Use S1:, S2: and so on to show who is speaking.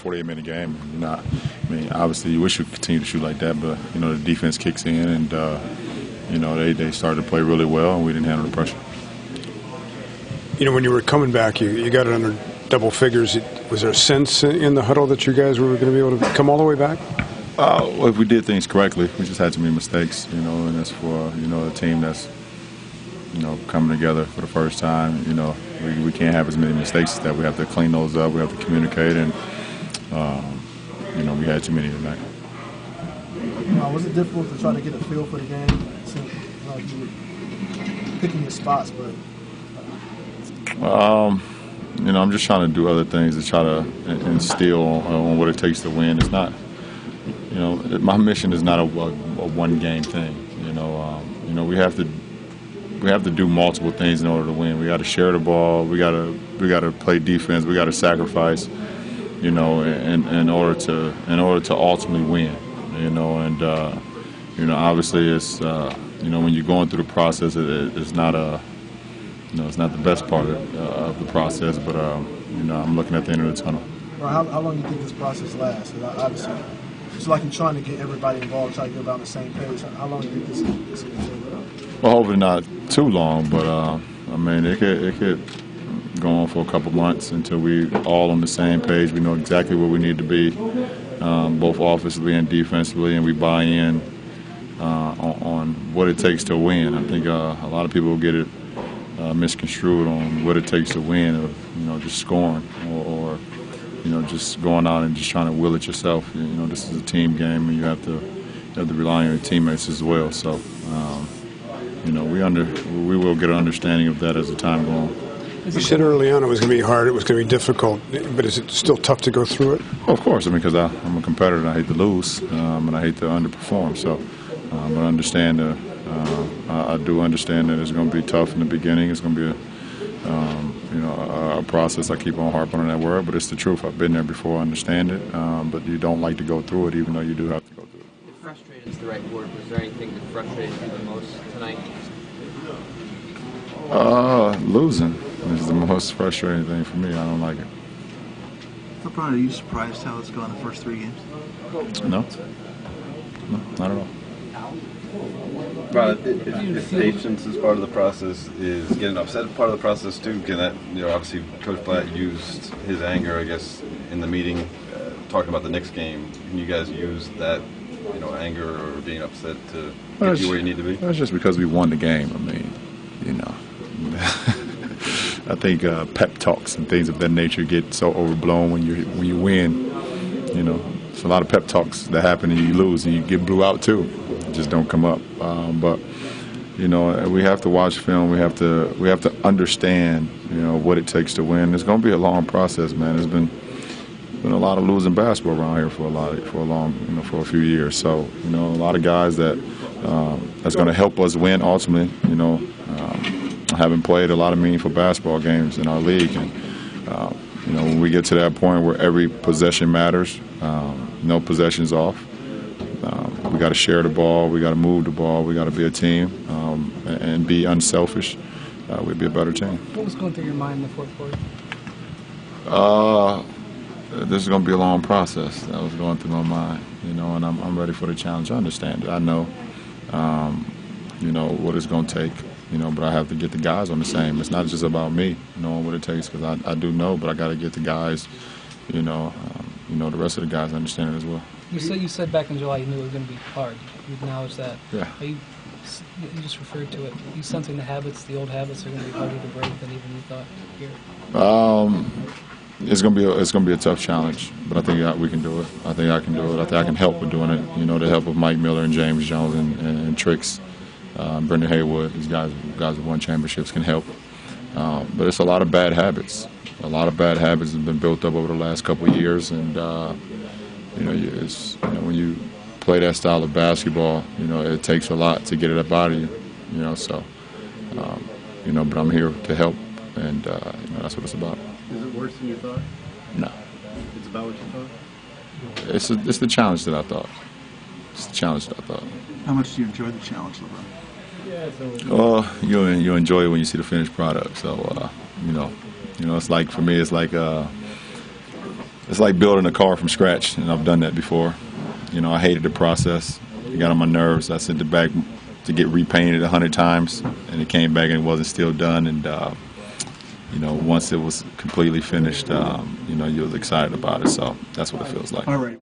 S1: 48-minute game. I mean, obviously you wish you could continue to shoot like that, but the defense kicks in, and they started to play really well, and we didn't handle the pressure.
S2: When you were coming back, you got it under double figures. Was there a sense in the huddle that you guys were going to be able to come all the way back?
S1: Well, if we did things correctly, we just had too many mistakes, and that's for a team that's coming together for the first time. We can't have as many mistakes as that. We have to clean those up. We have to communicate, and we had too many tonight.
S3: Was it difficult to try to get a feel for the game? It seemed like you were picking your spots, but.
S1: I'm just trying to do other things to try to instill on what it takes to win. It's not, my mission is not a one-game thing. We have to do multiple things in order to win. We got to share the ball. We got to play defense. We got to sacrifice, in order to ultimately win. Obviously it's when you're going through the process, it's not it's not the best part of the process, but I'm looking at the end of the tunnel.
S3: Well, how long do you think this process lasts? Obviously, it's like you're trying to get everybody involved, try to get on the same page. How long do you think this is going to take?
S1: Well, hopefully not too long, but it could go on for a couple months until we all on the same page. We know exactly where we need to be, both offensively and defensively, and we buy in on what it takes to win. I think a lot of people get it misconstrued on what it takes to win, of just scoring or just going out and just trying to will it yourself. This is a team game, and you have to rely on your teammates as well. So we will get an understanding of that as the time goes on.
S2: You said early on it was going to be hard, it was going to be difficult, but is it still tough to go through it?
S1: Well, of course, because I'm a competitor and I hate to lose, and I hate to underperform. So I do understand that it's going to be tough in the beginning. It's going to be a process. I keep on harping on that word, but it's the truth. I've been there before. I understand it, but you don't like to go through it, even though you do have to go through it.
S4: If frustrated is the right word, was there anything that frustrated you the most tonight?
S1: Losing is the most frustrating thing for me. I don't like it.
S5: LeBron, are you surprised how it's gone the first 3 games?
S1: No, not at all.
S6: Ron, if patience is part of the process, is getting upset part of the process too? Can that, obviously Coach Blatt used his anger, I guess, in the meeting, talking about the next game. Can you guys use that, anger or being upset to get you where you need to be?
S1: That's just because we won the game. I think pep talks and things of that nature get so overblown when you win. It's a lot of pep talks that happen and you lose and you get blew out too. It just don't come up. But we have to watch film. We have to understand what it takes to win. It's going to be a long process, man. There's been a lot of losing basketball around here for a few years. So a lot of guys that's going to help us win ultimately. Having played a lot of meaningful basketball games in our league, and when we get to that point where every possession matters, no possessions off. We got to share the ball. We got to move the ball. We got to be a team and be unselfish. We'd be a better team.
S7: What was going through your mind in the fourth quarter?
S1: This is going to be a long process. That was going through my mind, and I'm ready for the challenge. I understand it. I know, what it's going to take. But I have to get the guys on the same. It's not just about me knowing what it takes, because I do know, but I got to get the guys, the rest of the guys understand it as well.
S7: You said back in July you knew it was going to be hard. You acknowledge that.
S1: Yeah.
S7: You just referred to it. You sensing the old habits are going to be harder to break than even you thought here?
S1: It's going to be a tough challenge, but I think we can do it. I think I can do it. I think I can help with doing it. The help of Mike Miller and James Jones and Tricks. Brendan Haywood, these guys who won championships can help. But it's a lot of bad habits. A lot of bad habits have been built up over the last couple of years, and when you play that style of basketball, it takes a lot to get it up out of you. But I'm here to help, and that's what it's about.
S8: Is it worse than you thought?
S1: No.
S8: It's about what you thought?
S1: It's the challenge that I thought. It's the challenge that I thought.
S5: How much do you enjoy the challenge, LeBron?
S1: Well, you enjoy it when you see the finished product. So, it's like, for me, it's like It's like building a car from scratch, and I've done that before. You know, I hated the process. It got on my nerves. I sent it back to get repainted 100 times, and it came back and it wasn't still done. And you know, once it was completely finished, you know, you was excited about it. So that's what it feels like.
S5: All right.